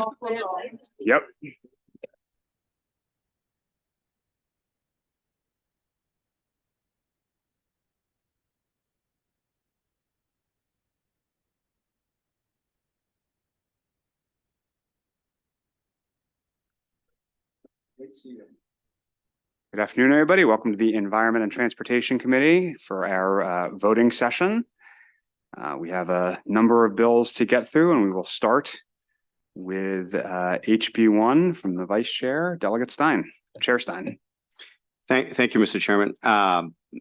Yep. Good afternoon, everybody. Welcome to the Environment and Transportation Committee for our voting session. We have a number of bills to get through, and we will start with HB1 from the Vice Chair, Delegate Stein, Chair Stein. Thank you, Mr. Chairman.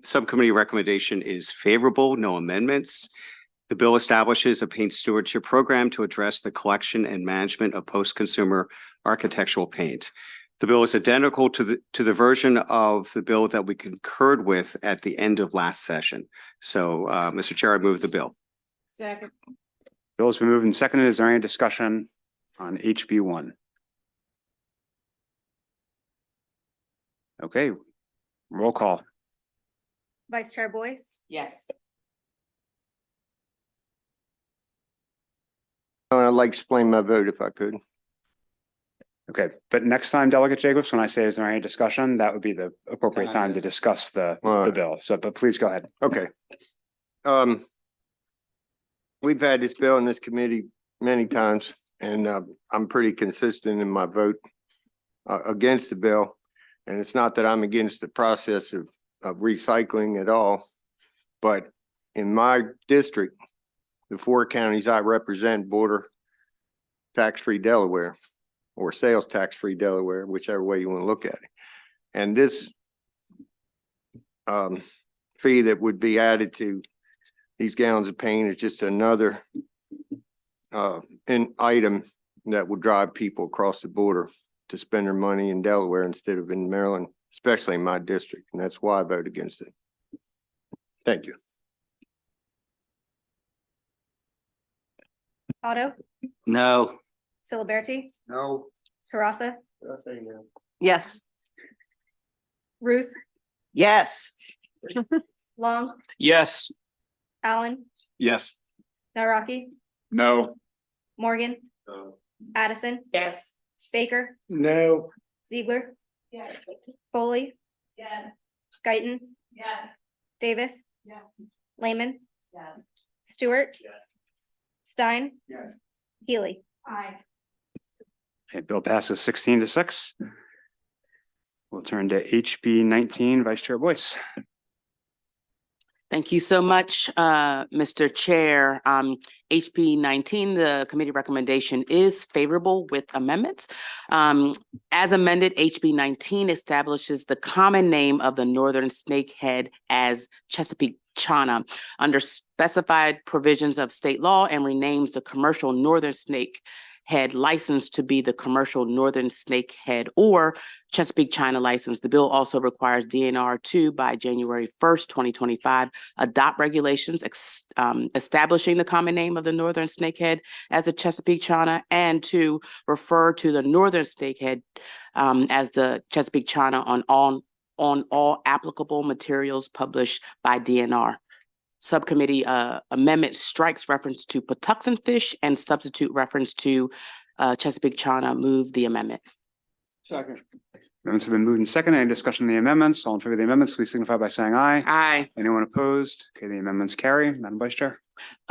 Subcommittee recommendation is favorable, no amendments. The bill establishes a paint stewardship program to address the collection and management of post-consumer architectural paint. The bill is identical to the version of the bill that we concurred with at the end of last session. So, Mr. Chair, I move the bill. Second. Bill has been moved and seconded. Is there any discussion on HB1? Okay, roll call. Vice Chair Boyce, Yes. I'd like to explain my vote if I could. Okay, but next time, Delegate Jacobs, when I say is there any discussion, that would be the appropriate time to discuss the bill. So, but please go ahead. Okay. We've had this bill in this committee many times, and I'm pretty consistent in my vote against the bill. And it's not that I'm against the process of recycling at all, but in my district, the 4 counties I represent border tax-free Delaware or sales tax-free Delaware, whichever way you want to look at it. And this fee that would be added to these gallons of paint is just another an item that would drive people across the border to spend their money in Delaware instead of in Maryland, especially in my district. And that's why I vote against it. Thank you. Otto, No. Siliberti, No. Tarasa, Yes. Ruth, Yes. Long, Yes. Allen, Yes. Naraki, No. Morgan, Addison, Yes. Baker, No. Ziegler, Yes. Foley, Yes. Guyton, Yes. Davis, Yes. Lehman, Yes. Stewart, Yes. Stein, Yes. Healy. Aye. Okay, bill passes 16-6. We'll turn to HB 19, Vice Chair Boyce. Thank you so much, Mr. Chair. HB 19, the committee recommendation is favorable with amendments. As amended, HB 19 establishes the common name of the northern snakehead as Chesapeake Chana under specified provisions of state law and renames the commercial northern snakehead license to be the commercial northern snakehead or Chesapeake China license. The bill also requires DNR to, by January 1st, 2025, adopt regulations establishing the common name of the northern snakehead as the Chesapeake China and to refer to the northern snakehead as the Chesapeake China on all applicable materials published by DNR. Subcommittee amendment strikes reference to Patuxent fish and substitute reference to Chesapeake China. Move the amendment. Second. Amendments have been moved and seconded. Any discussion on the amendments? All in favor of the amendments, please signify by saying aye. Aye. Anyone opposed? Okay, the amendments carry. Madam Vice Chair.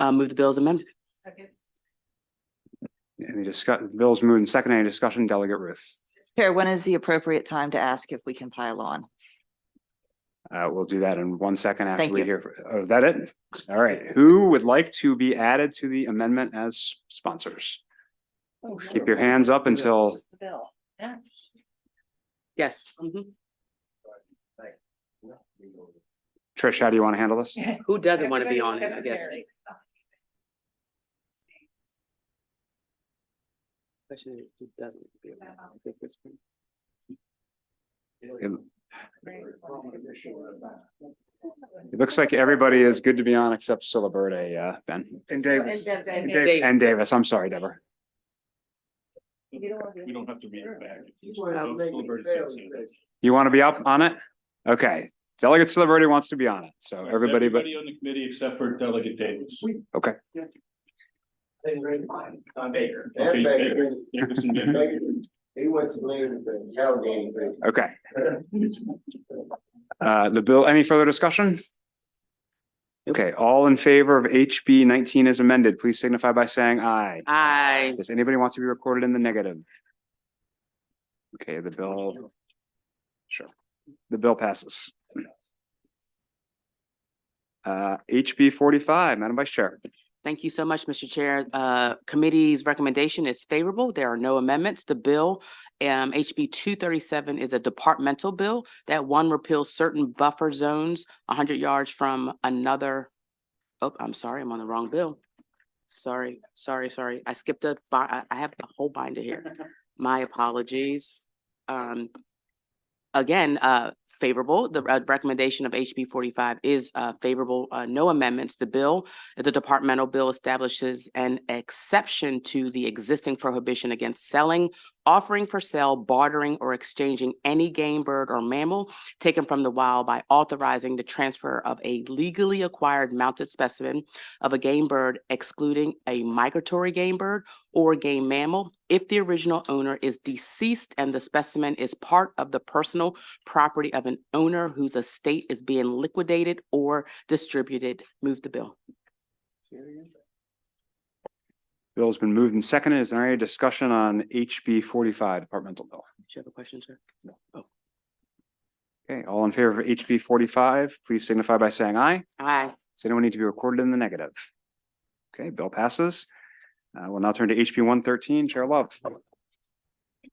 Move the bill as amended. Second. Any discussion? Bills moved and seconded. Any discussion? Delegate Ruth. Chair, when is the appropriate time to ask if we can pile on? We'll do that in 1 second after Thank we you. hear. Oh, is that it? All right. Who would like to be added to the amendment as sponsors? Keep your hands up until. The bill. Yeah. Yes. Mhm. Trish, how do you want to handle this? Who doesn't want to be on it, I guess? Question is, who doesn't want to be on it? I think this one. It looks like everybody is good to be on except Silaberde, Ben. And Davis. And Davis. I'm sorry, Deborah. We don't have to read it back. You want to be up on it? Okay. Delegate Silaberde wants to be on it. So everybody but on the committee except for Delegate Davis. okay. Baker. And Baker. Jacobson, Baker. He went to the tailgate. Okay. The bill, any further discussion? Okay, all in favor of HB 19 as amended, please signify by saying aye. Aye. Does anybody want to be recorded in the negative? Okay, the bill. Sure. The bill passes. HB 45, Madam Vice Chair. Thank you so much, Mr. Chair. Committee's recommendation is favorable. There are no amendments. The bill, HB 237 is a departmental bill that one repeals certain buffer zones 100 yards from another. Oh, I'm sorry, I'm on the wrong bill. Sorry. I skipped I have a whole binder here. My apologies. Again, favorable. The recommendation of HB 45 is favorable. No amendments. The bill, the departmental bill, establishes an exception to the existing prohibition against selling, offering for sale, bartering, or exchanging any game bird or mammal taken from the wild by authorizing the transfer of a legally acquired mounted specimen of a game bird, excluding a migratory game bird or game mammal, if the original owner is deceased and the specimen is part of the personal property of an owner whose estate is being liquidated or distributed. Move the bill. Bill has been moved and seconded. Is there any discussion on HB 45 departmental bill? Do you have a question, sir? No. Oh, Okay, all in favor of HB 45, please signify by saying aye. aye. Does anyone need to be recorded in the negative? Okay, bill passes. We'll now turn to HB 113, Chair Love.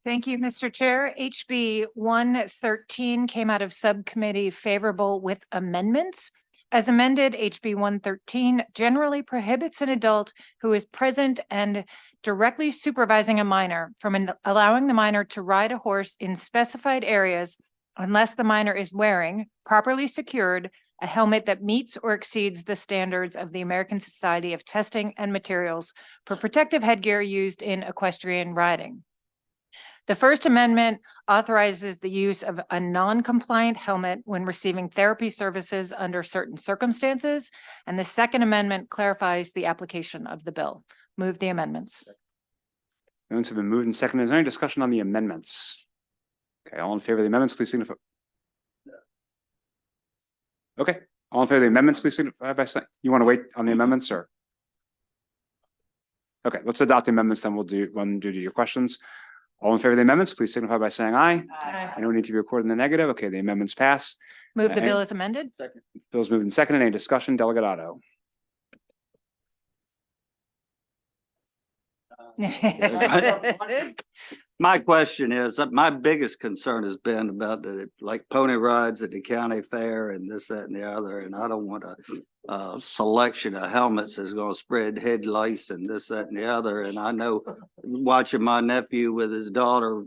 Thank you, Mr. Chair. HB 113 came out of subcommittee favorable with amendments. As amended, HB 113 generally prohibits an adult who is present and directly supervising a minor from allowing the minor to ride a horse in specified areas unless the minor is wearing, properly secured, a helmet that meets or exceeds the standards of the American Society of Testing and Materials for protective headgear used in equestrian riding. The First Amendment authorizes the use of a non-compliant helmet when receiving therapy services under certain circumstances, and the Second Amendment clarifies the application of the bill. Move the amendments. Amendments have been moved and seconded. Is there any discussion on the amendments? Okay, all in favor of the amendments, please signify. Okay, all in favor of the amendments, please signify by saying, you want to wait on the amendments or? Okay, let's adopt the amendments, then we'll do your questions. All in favor of the amendments, please signify by saying aye. Aye. Anyone need to be recorded in the negative? Okay, the amendments pass. Move the Aye. bill as amended. Bill's moved and seconded. Any discussion? Delegate Otto. My question is, my biggest concern has been about the, like, pony rides at the county fair and this, that, and the other, and I don't want a selection of helmets that's gonna spread head lice and this, that, and the other, and I know watching my nephew with his daughter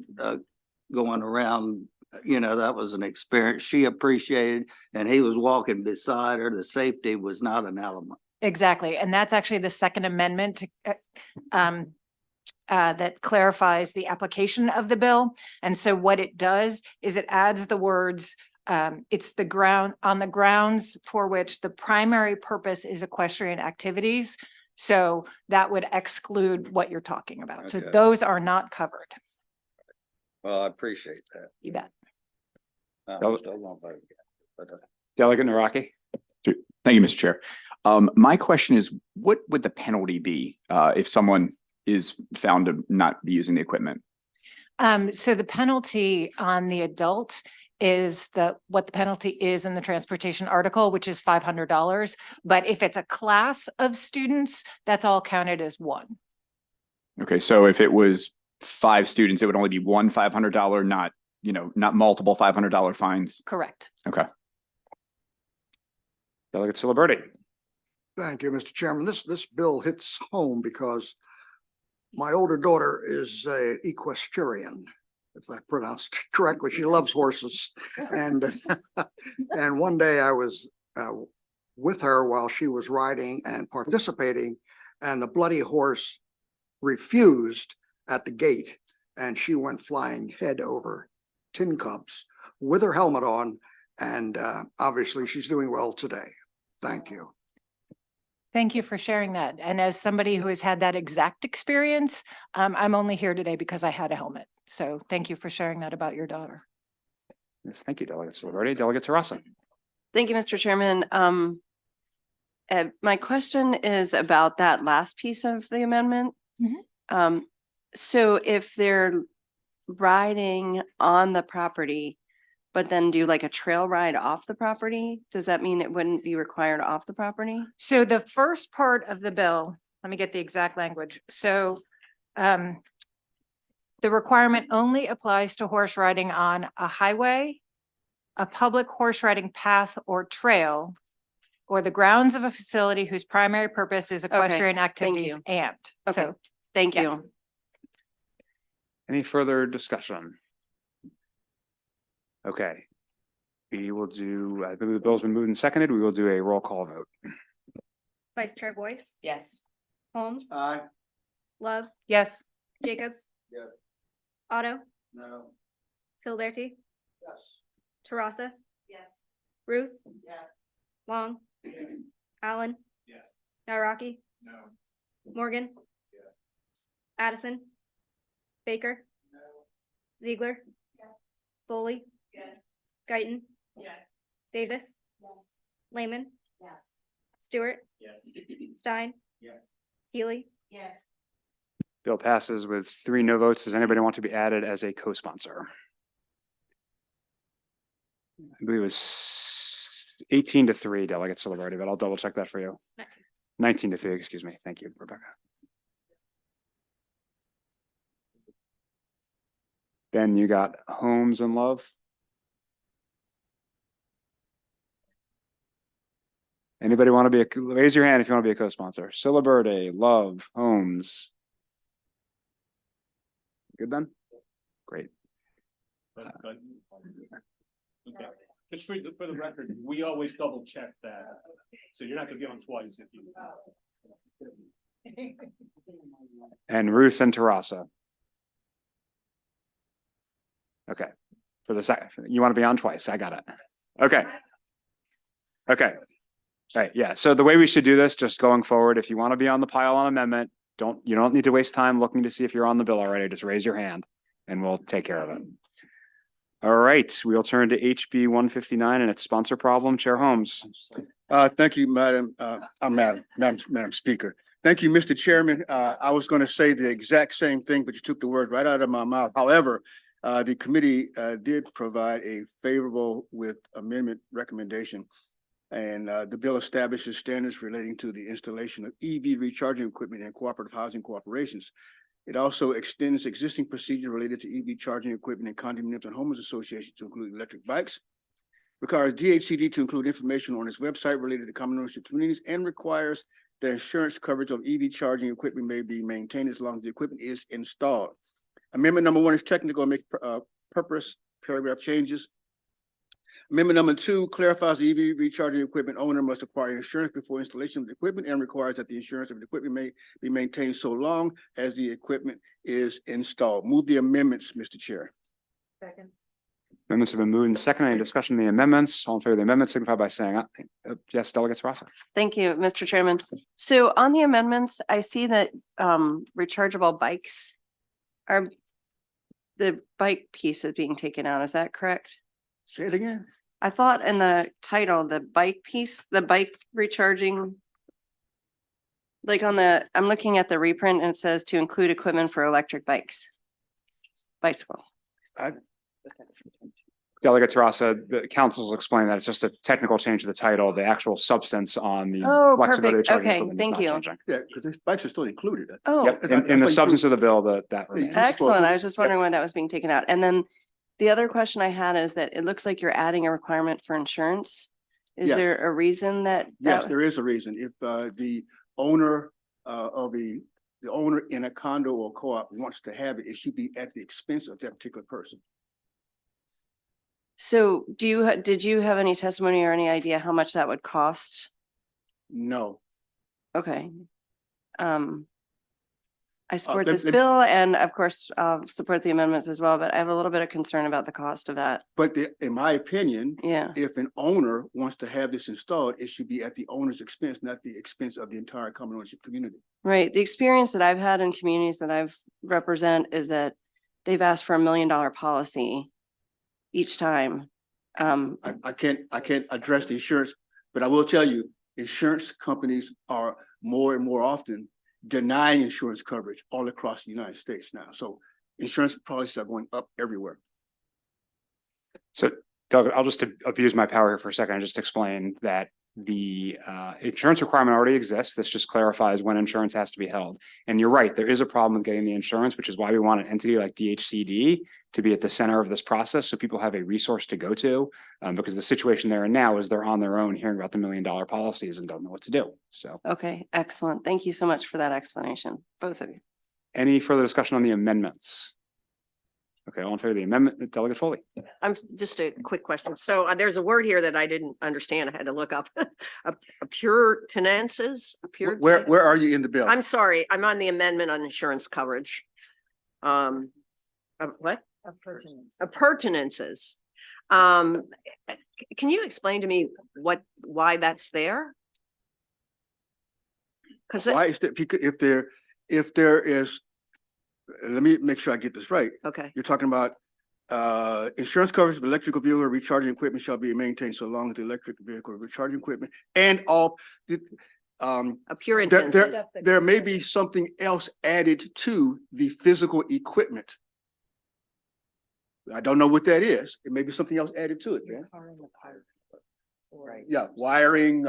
going around, you know, that was an experience she appreciated, and he was walking beside her. The safety was not an element. Exactly, and that's actually the Second Amendment to that clarifies the application of the bill. And so what it does is it adds the words, it's the ground on the grounds for which the primary purpose is equestrian activities. So that would exclude what you're talking about. So Okay. those are not covered. Well, I appreciate that. You bet. Still won't vote again, but, Delegate Naraki. Thank you, Mr. Chair. My question is, what would the penalty be if someone is found to not be using the equipment? So the penalty on the adult is what the penalty is in the transportation article, which is $500. But if it's a class of students, that's all counted as one. Okay, so if it was 5 students, it would only be one $500, not, not multiple $500 fines. Correct. Okay. Delegate Ciliberti. Thank you, Mr. Chairman. This bill hits home because my older daughter is an equestrian, if I pronounced it correctly. She loves horses. And and one day I was with her while she was riding and participating, and the bloody horse refused at the gate, and she went flying head over tin cups with her helmet on, and obviously she's doing well today. Thank you. Thank you for sharing that. And as somebody who has had that exact experience, I'm only here today because I had a helmet. So thank you for sharing that about your daughter. Yes, thank you, Delegate Solidarity. Delegate Tarasa. Thank you, Mr. Chairman. My question is about that last piece of the amendment. Mhm. So if they're riding on the property, but then do like a trail ride off the property, does that mean it wouldn't be required off the property? So the first part of the bill, let me get the exact language. So the requirement only applies to horse riding on a highway, a public horse riding path or trail, or the grounds of a facility whose primary purpose is equestrian activities you. and. Okay, So thank yeah. you. Any further discussion? Okay. We will do, I believe the bill's been moved and seconded. We will do a roll call vote. Vice Chair Boyce, Yes. Holmes, Aye. Love, yes. Jacobs. Yes. Otto, No. Silverty, Yes. Tarasa, Yes. Ruth, Yes. Long, Allen, Yes. Nauraki, No. Morgan, Addison, Baker, Ziegler, Foley, Guyton, Davis, Lehman, Stewart, Stein, Healy, Bill passes with 3 no votes. Does anybody want to be added as a co-sponsor? I believe it was 18-3 Delegate Solidarity, but I'll double check that for you. 19-3, excuse me. Thank you, Rebecca. Ben, you got Holmes and Love? Anybody want to be raise your hand if you want to be a co-sponsor. Silaberde, Love, Holmes. Good then? Great. Okay. Just for the record, we always double check that. So you're not gonna be on twice if you. And Ruth and Tarasa. Okay. For the second, you want to be on twice. I got it. Okay. Okay. All right. Yeah. So the way we should do this, just going forward, if you want to be on the pile on amendment, you don't need to waste time looking to see if you're on the bill already. Just raise your hand and we'll take care of it. All right. We'll turn to HB 159 and its sponsor problem. Chair Holmes. Thank you, Madam Speaker. Thank you, Mr. Chairman. I was going to say the exact same thing, but you took the word right out of my mouth. However, the committee did provide a favorable with amendment recommendation. And the bill establishes standards relating to the installation of EV recharging equipment in cooperative housing corporations. It also extends existing procedure related to EV charging equipment in condominiums and homeowners associations to include electric bikes. Requires DHCD to include information on its website related to common ownership communities, and requires that insurance coverage of EV charging equipment may be maintained as long as the equipment is installed. Amendment number 1 is technical and make purpose paragraph changes. Amendment number 2 clarifies the EV recharging equipment owner must acquire insurance before installation of the equipment and requires that the insurance of the equipment may be maintained so long as the equipment is installed. Move the amendments, Mr. Chair. Second. Amendments have been moved and seconded. Any discussion on the amendments? All in favor of the amendment signify by saying aye. Yes, Delegate Tarasa. Thank you, Mr. Chairman. So on the amendments, I see that rechargeable bikes are, the bike piece is being taken out. Is that correct? Say it again. I thought in the title, the bike piece, the bike recharging. Like I'm looking at the reprint and it says to include equipment for electric bicycles. Delegate Tarasa, the council's explained that it's just a technical change of the title. The actual substance on the Oh, flexibility of perfect. charging Okay, equipment is thank not you. changing. Yeah, because these bikes are still included. Oh, Yep, in the substance of the bill, that remains. excellent. I was just wondering why that was being taken out. And then the other question I had is that it looks like you're adding a requirement for insurance. Is Yes. there a reason that? Yes, there is a reason. If the owner the owner in a condo or co-op wants to have it, it should be at the expense of that particular person. So did you have any testimony or any idea how much that would cost? No. Okay. I support let- this let me- bill and of course, support the amendments as well, but I have a little bit of concern about the cost of that. But in my opinion, Yeah, if an owner wants to have this installed, it should be at the owner's expense, not the expense of the entire common ownership community. right. The experience that I've had in communities that I've represent is that they've asked for $1 million policy each time. I can't address the insurance, but I will tell you, insurance companies are more and more often denying insurance coverage all across the United States now. So insurance policies are going up everywhere. So Doug, I'll just abuse my power here for a second and just explain that the insurance requirement already exists. This just clarifies when insurance has to be held. And you're right, there is a problem with getting the insurance, which is why we want an entity like DHCD to be at the center of this process so people have a resource to go to. Because the situation they're in now is they're on their own hearing about the $1 million policies and don't know what to do. So Okay, excellent. Thank you so much for that explanation, both of you. any further discussion on the amendments? Okay, all in favor of the amendment, Delegate Foley? I'm just a quick question. So there's a word here that I didn't understand. I had to look up. A pure tenances, Where are you in the bill? I'm sorry, I'm on the amendment on insurance coverage. What? Appurtenances. Can you explain to me why that's there? Because Why is that? Because if there is, let me make sure I get this right. okay, You're talking about insurance coverage of electrical vehicle recharging equipment shall be maintained so long as the electric vehicle recharging equipment and all. a pure intensive. There may be something else added to the physical equipment. I don't know what that is. It may be something else added to it, man. Yeah, wiring,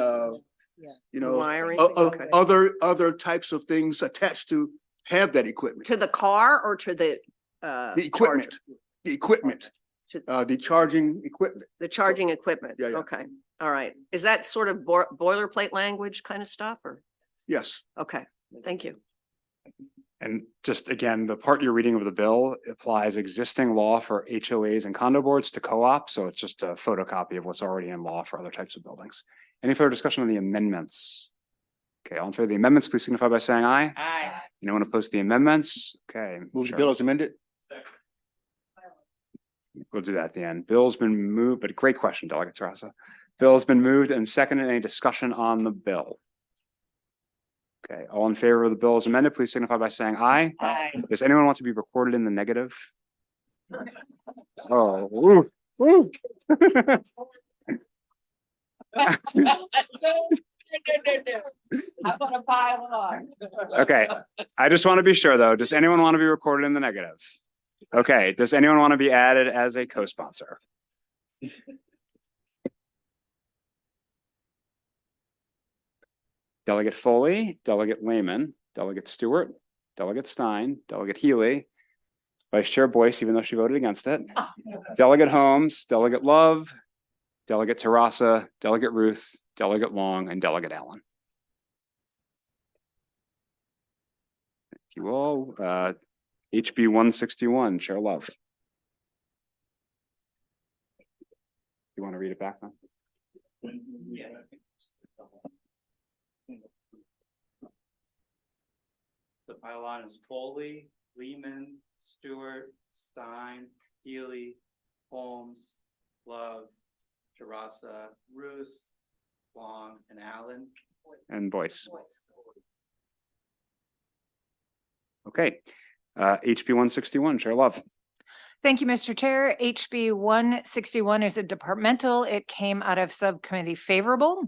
you know, Wiring, okay. other types of things attached to have that equipment. To the car or to the The equipment, the equipment, the charging equipment. The charging equipment? Yeah, yeah. Okay, all right. Is that sort of boilerplate language kind of stuff or? Yes. Okay, thank you. And just again, the part you're reading of the bill applies existing law for HOAs and condo boards to co-op. So it's just a photocopy of what's already in law for other types of buildings. Any further discussion on the amendments? Okay, all in favor of the amendments, please signify by saying aye. Aye. Anyone opposed to the amendments? Okay. Move the sure. bill as amended. We'll do that at the end. Bill's been moved, but great question, Delegate Terrassa. Bill's been moved and seconded. Any discussion on the bill? Okay, all in favor of the bill as amended, please signify by saying aye. Aye. Does anyone want to be recorded in the negative? Oh, ooh, ooh. I'm gonna pile on. Okay, I just want to be sure though. Does anyone want to be recorded in the negative? Okay, does anyone want to be added as a co-sponsor? Delegate Foley, Delegate Lehman, Delegate Stewart, Delegate Stein, Delegate Healy, Vice Chair Boyce, even though she voted against it, Delegate Holmes, Delegate Love, Delegate Terrassa, Delegate Ruth, Delegate Long, and Delegate Allen. Thank you all. HB 161, Chair Love. You want to read it back now? The pylon is Foley, Lehman, Stewart, Stein, Healy, Holmes, Love, Terrassa, Ruth, Long, and Allen. And Boyce. Okay, HB 161, Chair Love. Thank you, Mr. Chair. HB 161 is a departmental. It came out of subcommittee favorable.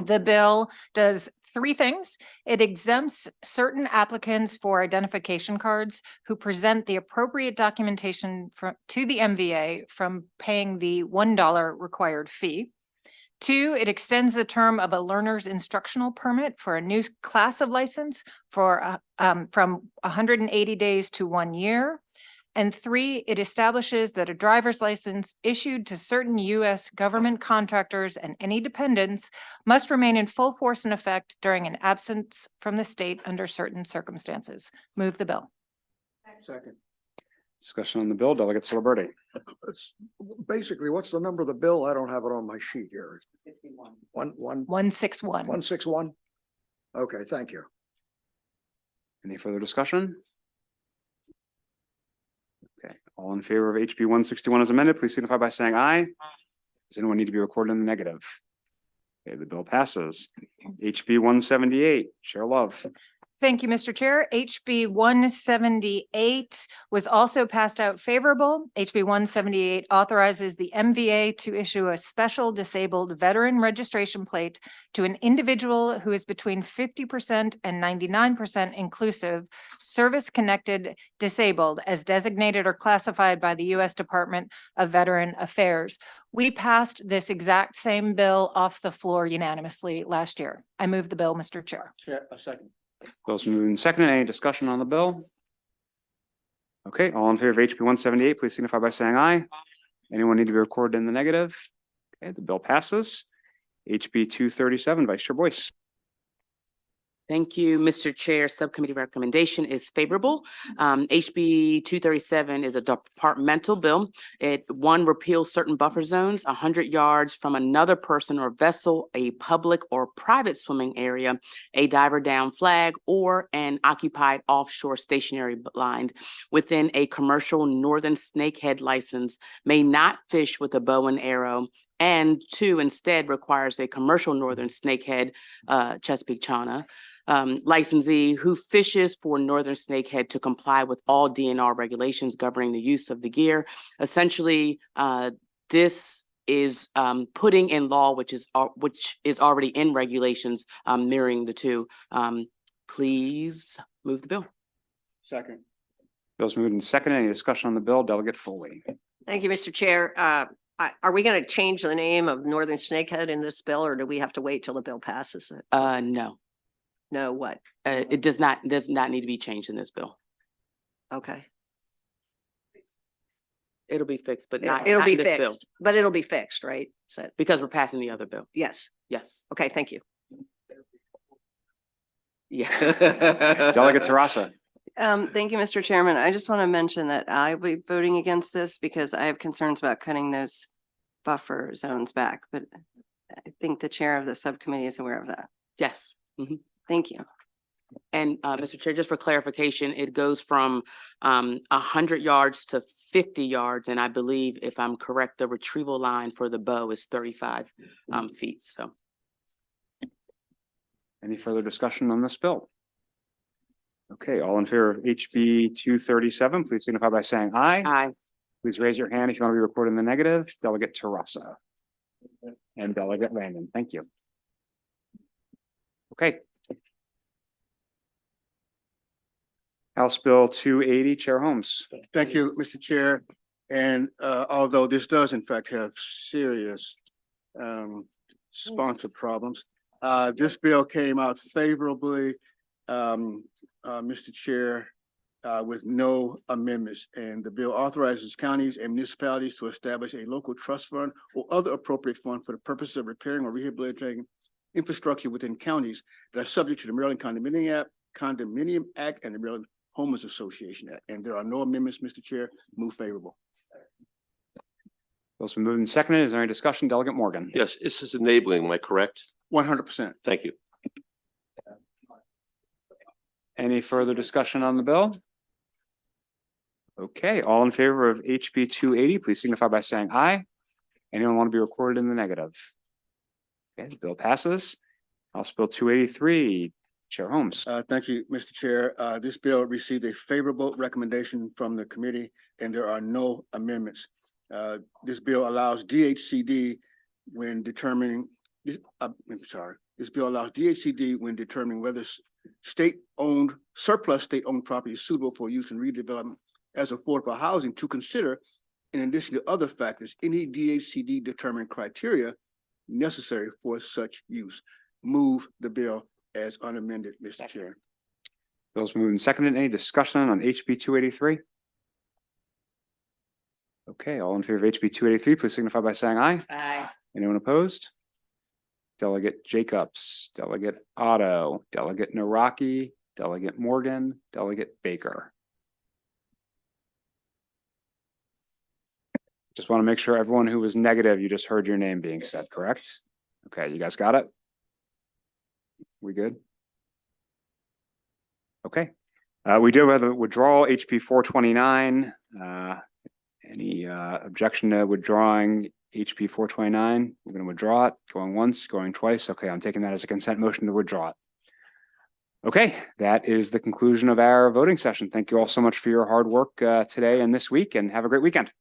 The bill does three things. It exempts certain applicants for identification cards who present the appropriate documentation to the MVA from paying the $1 required fee. 2, it extends the term of a learner's instructional permit for a new class of license for from 180 days to 1 year. And 3, it establishes that a driver's license issued to certain U.S. government contractors and any dependents must remain in full force and effect during an absence from the state under certain circumstances. Move the bill. Second. Discussion on the bill, Delegate Ciliberti. It's basically, what's the number of the bill? I don't have it on my sheet here. 61. 161. 161. 161? Okay, thank you. Any further discussion? Okay, all in favor of HB 161 as amended, please signify by saying aye. Does anyone need to be recorded in the negative? Okay, the bill passes. HB 178, Chair Love. Thank you, Mr. Chair. HB 178 was also passed out favorable. HB 178 authorizes the MVA to issue a special disabled veteran registration plate to an individual who is between 50% and 99% inclusive, service-connected disabled as designated or classified by the U.S. Department of Veteran Affairs. We passed this exact same bill off the floor unanimously last year. I move the bill, Mr. Chair. Chair, a second. Bill's moved and seconded. Any discussion on the bill? Okay, all in favor of HB 178, please signify by saying aye. Anyone need to be recorded in the negative? Okay, the bill passes. HB 237, Vice Chair Boyce. Thank you, Mr. Chair. Subcommittee recommendation is favorable. HB 237 is a departmental bill. It repeals certain buffer zones, 100 yards from another person or vessel, a public or private swimming area, a diver down flag, or an occupied offshore stationary blind within a commercial northern snakehead license may not fish with a bow and arrow, and two, instead requires a commercial northern snakehead, Chesapeake Chana, licensee who fishes for northern snakehead to comply with all DNR regulations governing the use of the gear. Essentially, this is putting in law, which is already in regulations, mirroring the two. Please move the bill. Second. Bill's moved and seconded. Any discussion on the bill? Delegate Foley. Thank you, Mr. Chair. Are we going to change the name of northern snakehead in this bill, or do we have to wait till the bill passes it? No. No, what? It does not need to be changed in this bill. Okay. It'll be fixed, but It'll not be in this bill, fixed, but it'll be fixed, right? So, because we're passing the other bill. yes. Yes. Okay, thank you. Yeah. Delegate Tarasa. Thank you, Mr. Chairman. I just want to mention that I'll be voting against this because I have concerns about cutting those buffer zones back, but I think the chair of the subcommittee is aware of that. Yes. Mhm. Thank you. And Mr. Chair, just for clarification, it goes from 100 yards to 50 yards. And I believe, if I'm correct, the retrieval line for the bow is 35 feet. So. Any further discussion on this bill? Okay, all in favor of HB 237, please signify by saying aye. Aye. Please raise your hand if you want to be recorded in the negative. Delegate Tarasa. And Delegate Landon, thank you. Okay. House Bill 280, Chair Holmes. Thank you, Mr. Chair. And although this does in fact have serious sponsor problems, this bill came out favorably, Mr. Chair, with no amendments. And the bill authorizes counties and municipalities to establish a local trust fund or other appropriate fund for the purpose of repairing or rehabilitating infrastructure within counties that are subject to the Maryland Condominium Act and the Maryland Homeowners Association Act. And there are no amendments, Mr. Chair. Move favorable. Bill's been moved and seconded. Is there any discussion? Delegate Morgan. Yes, this is enabling, am I correct? 100%. Thank you. Any further discussion on the bill? Okay, all in favor of HB 280, please signify by saying aye. Anyone want to be recorded in the negative? Okay, the bill passes. House Bill 283, Chair Holmes. Thank you, Mr. Chair. This bill received a favorable recommendation from the committee, and there are no amendments. This bill allows DHCD when determining, this bill allows DHCD when determining whether state-owned, surplus state-owned property is suitable for use in redevelopment as affordable housing to consider, in addition to other factors, any DHCD determined criteria necessary for such use. Move the bill as unamended, Mr. Chair. Bill's moved and seconded. Any discussion on HB 283? Okay, all in favor of HB 283, please signify by saying aye. Aye. Anyone opposed? Delegate Jacobs, Delegate Otto, Delegate Naraki, Delegate Morgan, Delegate Baker. Just want to make sure everyone who was negative, you just heard your name being said, correct? Okay, you guys got it? We good? Okay, We do have a withdrawal, HP 429. Any objection to withdrawing HP 429? We're going to withdraw it, going once, going twice. Okay, I'm taking that as a consent motion to withdraw it. Okay, that is the conclusion of our voting session. Thank you all so much for your hard work today and this week, and have a great weekend.